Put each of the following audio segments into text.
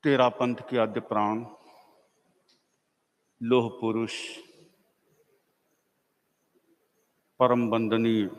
तेरा पंथ के आद्य प्राण, लोह पुरुष, परम वंदनीय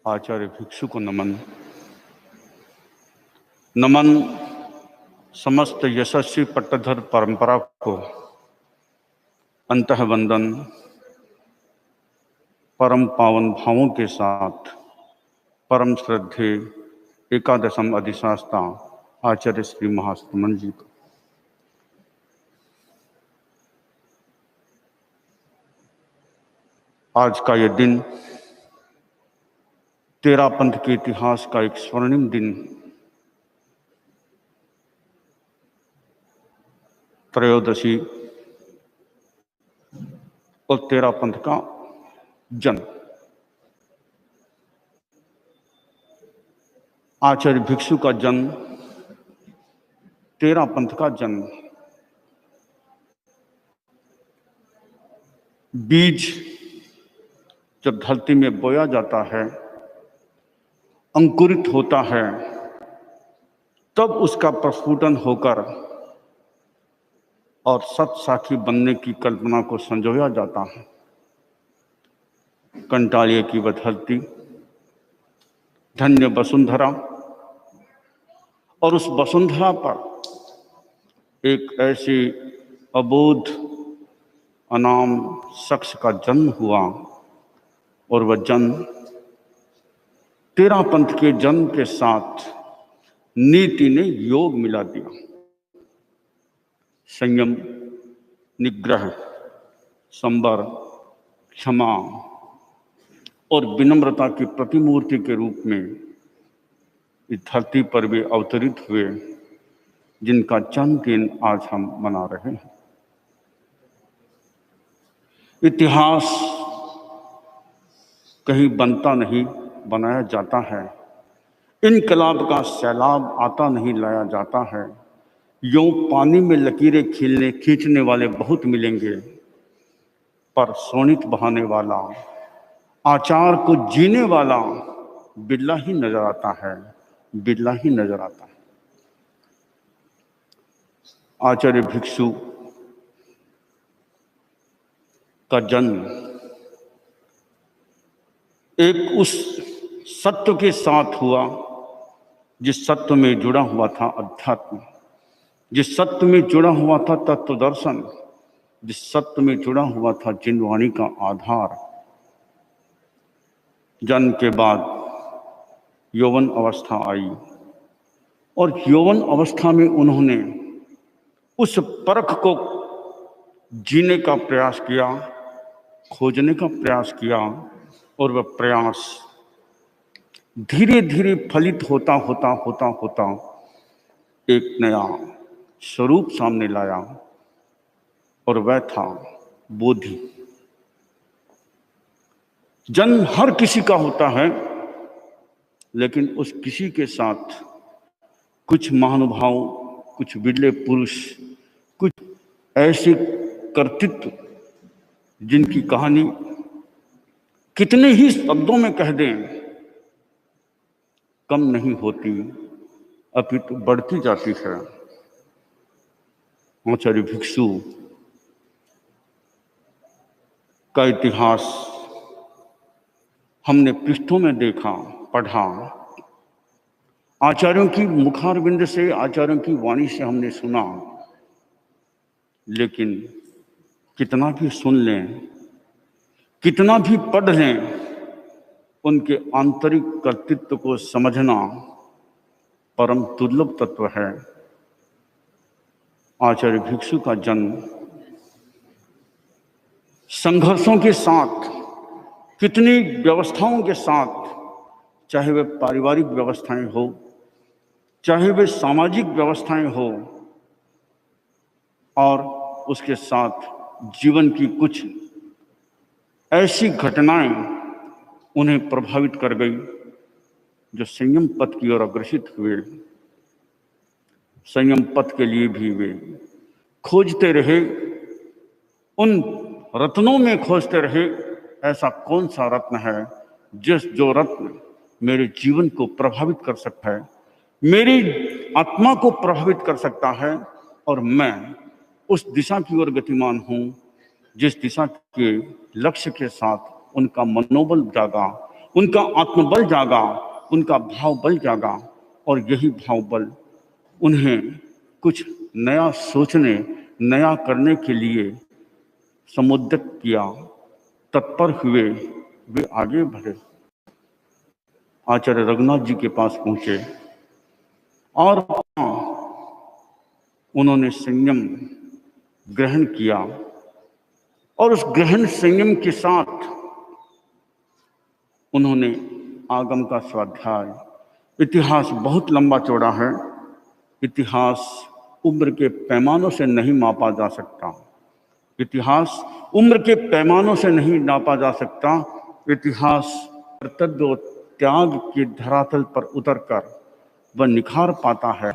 आचार्य भिक्षु को नमन। नमन समस्त यशस्वी पट्टधर परंपरा को अंतः वंदन परम पावन भावों के साथ परम श्रद्धेय एकादशम अधिशास्ता आचार्य श्री महास्तमन जी को। आज का यह दिन तेरा पंथ के इतिहास का एक स्वर्णिम दिन, त्रयोदशी और तेरा पंथ का जन्म। आचार्य भिक्षु का जन्म, तेरा पंथ का जन्म। बीज जब धरती में बोया जाता है, अंकुरित होता है, तब उसका प्रस्फुटन होकर और सत्साक्षी बनने की कल्पना को संजोया जाता है। कंटालिए की वह धरती, धन्य वसुंधरा, और उस वसुंधरा पर एक ऐसे अबोध अनाम शख्स का जन्म हुआ, और वह जन्म तेरा पंथ के जन्म के साथ नीति ने योग मिला दिया। संयम, निग्रह, संबर, क्षमा और विनम्रता की प्रतिमूर्ति के रूप में इस धरती पर वे अवतरित हुए, जिनका जन्मदिन आज हम मना रहे हैं। इतिहास कहीं बनता नहीं, बनाया जाता है। इनकलाब का सैलाब आता नहीं, लाया जाता है। यूं पानी में लकीरें खींचने वाले बहुत मिलेंगे, पर सोनित बहाने वाला, आचार को जीने वाला बिरला ही नजर आता है, बिरला ही नजर आता है। आचार्य भिक्षु का जन्म एक उस सत्य के साथ हुआ जिस सत्य में जुड़ा हुआ था अध्यात्म, जिस सत्य में जुड़ा हुआ था तत्व दर्शन, जिस सत्य में जुड़ा हुआ था जिनवाणी का आधार। जन्म के बाद यौवन अवस्था आई, और यौवन अवस्था में उन्होंने उस परख को जीने का प्रयास किया, खोजने का प्रयास किया, और वह प्रयास धीरे धीरे फलित होता होता होता होता एक नया स्वरूप सामने लाया, और वह था बोधि। जन्म हर किसी का होता है, लेकिन उस किसी के साथ कुछ महानुभाव, कुछ बिरले पुरुष, कुछ ऐसे कर्तृत्व जिनकी कहानी कितने ही शब्दों में कह दें कम नहीं होती, अपितु बढ़ती जाती है। आचार्य भिक्षु का इतिहास हमने पृष्ठों में देखा, पढ़ा। आचार्यों की मुखारविंद से, आचार्यों की वाणी से हमने सुना, लेकिन कितना भी सुन लें, कितना भी पढ़ लें, उनके आंतरिक कर्तृत्व को समझना परम दुर्लभ तत्व है। आचार्य भिक्षु का जन्म संघर्षों के साथ, कितनी व्यवस्थाओं के साथ, चाहे वे पारिवारिक व्यवस्थाएं हो, चाहे वे सामाजिक व्यवस्थाएं हो, और उसके साथ जीवन की कुछ ऐसी घटनाएं उन्हें प्रभावित कर गई जो संयम पथ की ओर अग्रसित हुए। संयम पथ के लिए भी वे खोजते रहे, उन रत्नों में खोजते रहे, ऐसा कौन सा रत्न है जो रत्न मेरे जीवन को प्रभावित कर सकता है, मेरी आत्मा को प्रभावित कर सकता है और मैं उस दिशा की ओर गतिमान हूँ जिस दिशा के लक्ष्य के साथ उनका मनोबल जागा, उनका आत्मबल जागा, उनका भाव बल जागा, और यही भाव बल उन्हें कुछ नया सोचने, नया करने के लिए समुद्रित किया। तत्पर हुए वे आगे बढ़े, आचार्य रघुनाथ जी के पास पहुंचे और उन्होंने संयम ग्रहण किया, और उस ग्रहण संयम के साथ उन्होंने आगम का स्वाध्याय। इतिहास बहुत लंबा चौड़ा है, इतिहास उम्र के पैमानों से नहीं मापा जा सकता, इतिहास उम्र के पैमानों से नहीं नापा जा सकता। इतिहास कर्तव्य और त्याग के धरातल पर उतरकर वह निखार पाता है,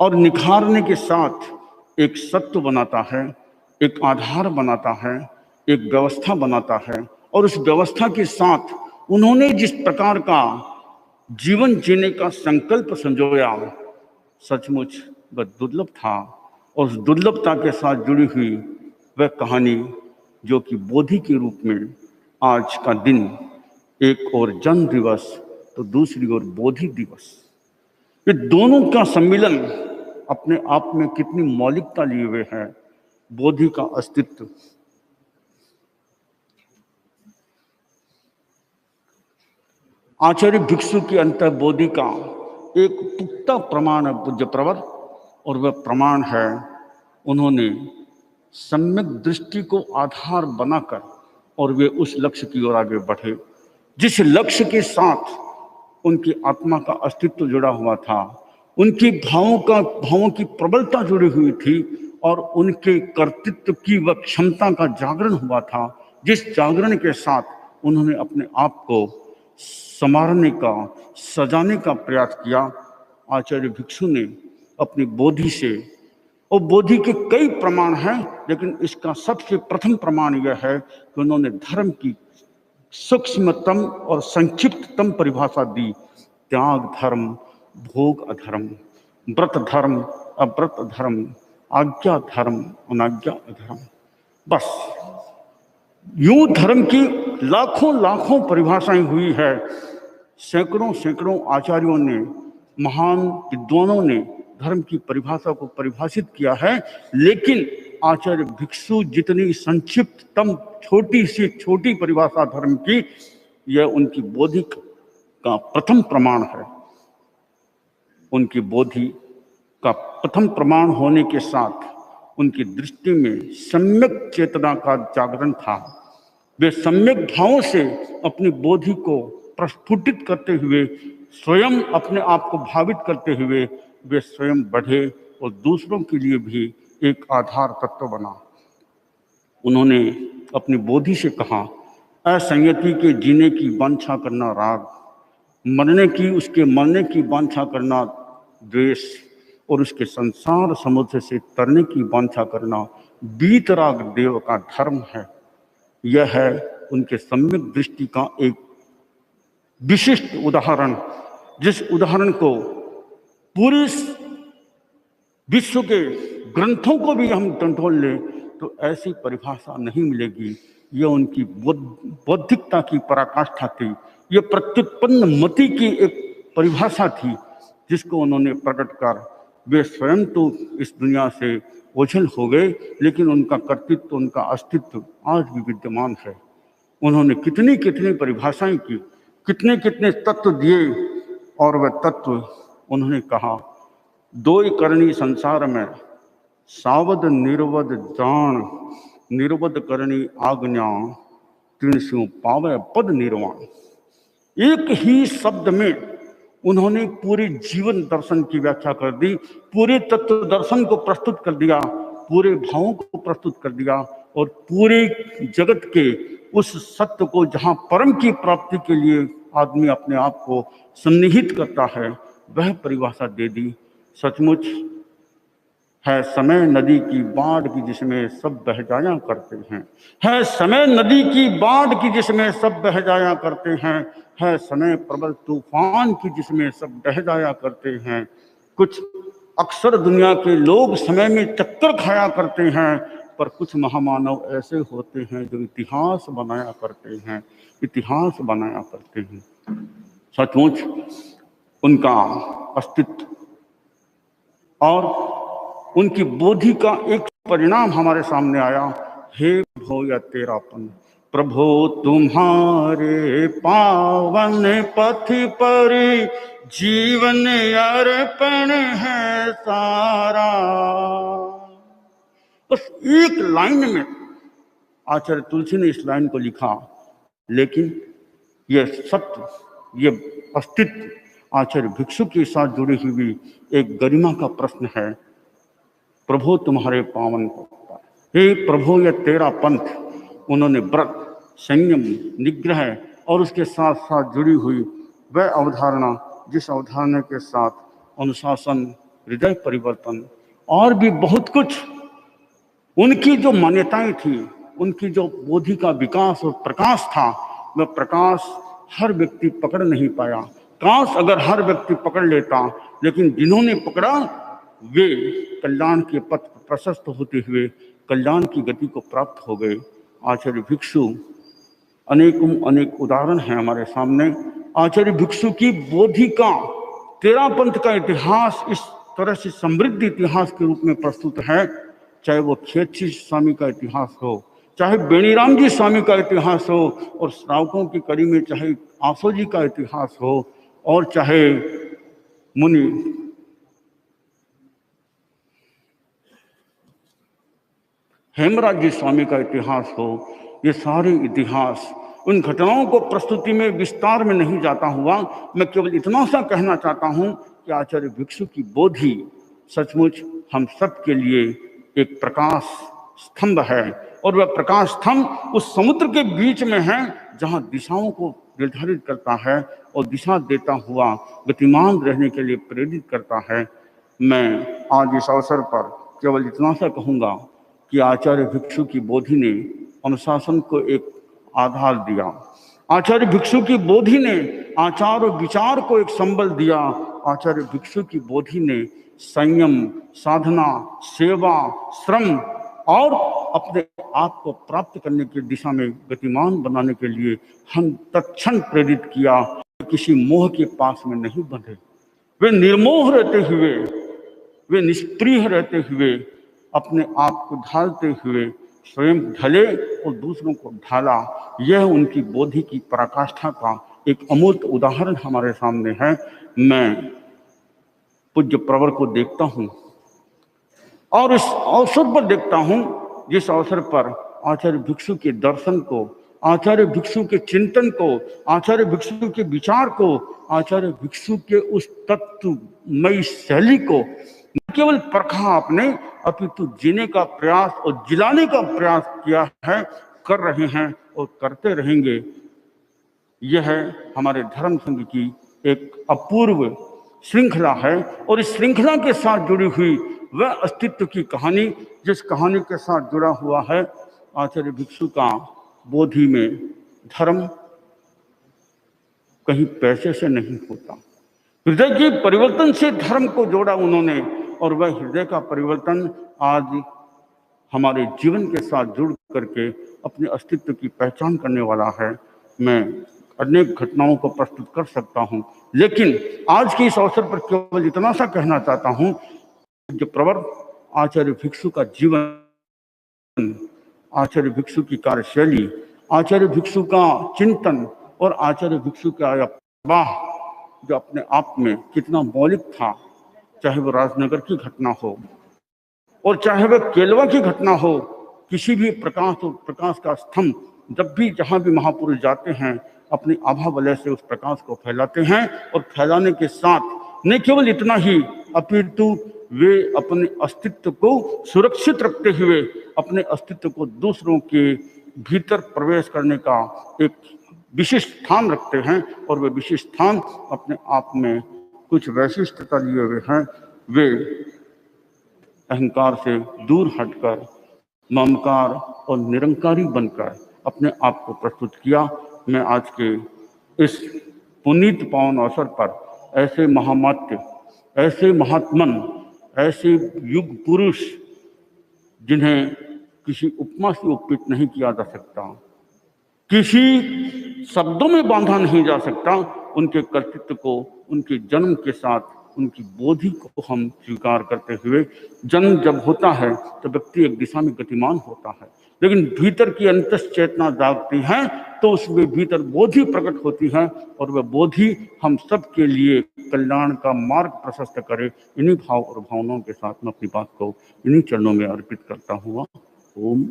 और निखारने के साथ एक सत्य बनाता है, एक आधार बनाता है, एक व्यवस्था बनाता है। और उस व्यवस्था के साथ उन्होंने जिस प्रकार का जीवन जीने का संकल्प संजोया, सचमुच वह दुर्लभ था। और उस दुर्लभता के साथ जुड़ी हुई वह कहानी जो कि बोधि के रूप में आज का दिन, एक और जन्म दिवस तो दूसरी ओर बोधि दिवस, ये दोनों का सम्मिलन अपने आप में कितनी मौलिकता लिए हुए है। बोधि का अस्तित्व, आचार्य भिक्षु की अंतर बोधि का एक पुख्ता प्रमाण है पूज्य प्रवर, और वह प्रमाण है उन्होंने सम्यक दृष्टि को आधार बनाकर और वे उस लक्ष्य की ओर आगे बढ़े जिस लक्ष्य के साथ उनकी आत्मा का अस्तित्व जुड़ा हुआ था, उनकी भावों की प्रबलता जुड़ी हुई थी, और उनके कर्तृत्व की वह क्षमता का जागरण हुआ था, जिस जागरण के साथ उन्होंने अपने आप को संवारने का, सजाने का प्रयास किया। आचार्य भिक्षु ने अपनी बोधि से, और बोधि के कई प्रमाण हैं, लेकिन इसका सबसे प्रथम प्रमाण यह है कि उन्होंने धर्म की सूक्ष्मतम और संक्षिप्ततम परिभाषा दी। त्याग धर्म, भोग अधर्म, व्रत धर्म, अव्रत धर्म, आज्ञा धर्म, अनाज्ञा अधर्म। बस यूं धर्म की लाखों लाखों परिभाषाएं हुई है। सैकड़ों सैकड़ों आचार्यों ने, महान विद्वानों ने धर्म की परिभाषा को परिभाषित किया है, लेकिन आचार्य भिक्षु जितनी संक्षिप्ततम छोटी से छोटी परिभाषा धर्म की, यह उनकी बोधि का प्रथम प्रमाण है। उनकी बोधि का प्रथम प्रमाण होने के साथ उनकी दृष्टि में सम्यक चेतना का जागरण था। वे सम्यक भावों से अपनी बोधि को प्रस्फुटित करते हुए, स्वयं अपने आप को भावित करते हुए वे स्वयं बढ़े और दूसरों के लिए भी एक आधार तत्व बना। उन्होंने अपनी बोधि से कहा, असंयति के जीने की वांछा करना राग, मरने की, उसके मरने की वांछा करना द्वेष, और उसके संसार समुद्र से तरने की वांछा करना वीतराग देव का धर्म है। यह है उनके सम्यक दृष्टि का एक विशिष्ट उदाहरण, जिस उदाहरण को पूरे विश्व के ग्रंथों को भी हम टटोल लें तो ऐसी परिभाषा नहीं मिलेगी। यह उनकी बौद्धिकता की पराकाष्ठा थी, यह प्रत्युत्पन्न मति की एक परिभाषा थी जिसको उन्होंने प्रकट कर वे स्वयं तो इस दुनिया से ओझल हो गए, लेकिन उनका कर्तृत्व, उनका अस्तित्व आज भी विद्यमान है। उन्होंने कितनी कितनी परिभाषाएं की, कितने कितने तत्व दिए, और वह तत्व उन्होंने कहा, दो ही करनी संसार में, सावध निर्वध जान, निर्वध करनी आज्ञा, त्रिणसु पावे पद निर्वाण। एक ही शब्द में उन्होंने पूरे जीवन दर्शन की व्याख्या कर दी, पूरे तत्व दर्शन को प्रस्तुत कर दिया, पूरे भावों को प्रस्तुत कर दिया, और पूरे जगत के उस सत्य को जहाँ परम की प्राप्ति के लिए आदमी अपने आप को सन्निहित करता है, वह परिभाषा दे दी। सचमुच है समय नदी की बाढ़ की जिसमें सब बह जाया करते हैं, है समय नदी की बाढ़ की जिसमें सब बह जाया करते हैं, है समय प्रबल तूफान की जिसमें सब बह जाया करते हैं, कुछ अक्सर दुनिया के लोग समय में चक्कर खाया करते हैं, पर कुछ महामानव ऐसे होते हैं जो इतिहास बनाया करते हैं, इतिहास बनाया करते हैं। सचमुच उनका अस्तित्व और उनकी बोधि का एक परिणाम हमारे सामने आया। हे प्रभो या तेरापन, प्रभो तुम्हारे पावन पथ पर जीवन अर्पण है सारा। बस एक लाइन में आचार्य तुलसी ने इस लाइन को लिखा, लेकिन यह सत्य, यह अस्तित्व आचार्य भिक्षु के साथ जुड़ी हुई एक गरिमा का प्रश्न है। प्रभु तुम्हारे पावन पथ, हे प्रभु यह तेरा पंथ। उन्होंने व्रत, संयम, निग्रह और उसके साथ साथ जुड़ी हुई वह अवधारणा, जिस अवधारणा के साथ अनुशासन, हृदय परिवर्तन और भी बहुत कुछ उनकी जो मान्यताएं थी, उनकी जो बोधि का विकास और प्रकाश था, वह प्रकाश हर व्यक्ति पकड़ नहीं पाया। काश अगर हर व्यक्ति पकड़ लेता, लेकिन जिन्होंने पकड़ा वे कल्याण के पथ पर प्रशस्त होते हुए कल्याण की गति को प्राप्त हो गए। आचार्य भिक्षु अनेक उदाहरण हैं हमारे सामने। आचार्य भिक्षु की बोधि का, तेरा पंथ का इतिहास इस तरह से समृद्ध इतिहास के रूप में प्रस्तुत है। चाहे वो खेतसी स्वामी का इतिहास हो, चाहे बेनीराम जी स्वामी का इतिहास हो, और श्रावकों की कड़ी में चाहे आसो जी का इतिहास हो, और चाहे मुनि हेमराज जी स्वामी का इतिहास हो, ये सारे इतिहास, उन घटनाओं को प्रस्तुति में विस्तार में नहीं जाता हुआ, मैं केवल इतना सा कहना चाहता हूं कि आचार्य भिक्षु की बोधि सचमुच हम सब के लिए एक प्रकाश स्तंभ है, और वह प्रकाश स्तंभ उस समुद्र के बीच में है जहां दिशाओं को निर्धारित करता है और दिशा देता हुआ गतिमान रहने के लिए प्रेरित करता है। मैं आज इस अवसर पर केवल इतना सा कहूँगा कि आचार्य भिक्षु की बोधि ने अनुशासन को एक आधार दिया। आचार्य भिक्षु की बोधि ने आचार और विचार को एक संबल दिया। आचार्य भिक्षु की बोधि ने संयम, साधना, सेवा, श्रम और अपने आप को प्राप्त करने की दिशा में गतिमान बनाने के लिए हम तत्क्षण प्रेरित किया। किसी मोह के पास में नहीं बंधे, वे निर्मोह रहते हुए, वे निष्प्रिय रहते हुए, अपने आप को ढालते हुए स्वयं ढले और दूसरों को ढाला। यह उनकी बोधि की पराकाष्ठा का एक अमूर्त उदाहरण हमारे सामने है। मैं पूज्य प्रवर को देखता हूँ और इस अवसर पर देखता हूँ जिस अवसर पर आचार्य भिक्षु के दर्शन को, आचार्य भिक्षु के चिंतन को, आचार्य भिक्षु के विचार को, आचार्य भिक्षु के उस तत्वमयी शैली को न केवल परखा आपने, अपितु जीने का प्रयास और जिलाने का प्रयास किया है, कर रहे हैं और करते रहेंगे। यह हमारे धर्म संघ की एक अपूर्व श्रृंखला है, और इस श्रृंखला के साथ जुड़ी हुई वह अस्तित्व की कहानी, जिस कहानी के साथ जुड़ा हुआ है आचार्य भिक्षु का बोधि में धर्म कहीं पैसे से नहीं होता। हृदय के परिवर्तन से धर्म को जोड़ा उन्होंने, और वह हृदय का परिवर्तन आज हमारे जीवन के साथ जुड़ करके अपने अस्तित्व की पहचान करने वाला है। मैं अनेक घटनाओं को प्रस्तुत कर सकता हूं, लेकिन आज के इस अवसर पर केवल इतना सा कहना चाहता हूं, जो प्रवर आचार्य भिक्षु का जीवन, आचार्य भिक्षु की कार्यशैली, आचार्य भिक्षु का चिंतन और आचार्य भिक्षु का प्रवाह जो अपने आप में कितना मौलिक था, चाहे वो राजनगर की घटना हो और चाहे वह केलवा की घटना हो, किसी भी प्रकाश और प्रकाश का स्तंभ जब भी जहाँ भी महापुरुष जाते हैं अपनी आभा वलय से उस प्रकाश को फैलाते हैं, और फैलाने के साथ न केवल इतना ही अपितु वे अपने अस्तित्व को सुरक्षित रखते हुए अपने अस्तित्व को दूसरों के भीतर प्रवेश करने का एक विशिष्ट स्थान रखते हैं, और वे विशिष्ट स्थान अपने आप में कुछ वैशिष्टता लिए हुए हैं। वे अहंकार से दूर हटकर ममकार और निरंकारी बनकर अपने आप को प्रस्तुत किया। मैं आज के इस पुनीत पावन अवसर पर ऐसे महामात्य, ऐसे महात्मन, ऐसे युग पुरुष जिन्हें किसी उपमा से उपमित नहीं किया जा सकता, किसी शब्दों में बांधा नहीं जा सकता, उनके कर्तृत्व को उनके जन्म के साथ उनकी बोधि को हम स्वीकार करते हुए, जन्म जब होता है तो व्यक्ति एक दिशा में गतिमान होता है, लेकिन भीतर की अंतस चेतना जागती है तो उसमें भीतर बोधि प्रकट होती है, और वह बोधि हम सब के लिए कल्याण का मार्ग प्रशस्त करे। इन्हीं भाव और भावनाओं के साथ मैं अपनी बात को इन्हीं चरणों में अर्पित करता हुआ ओम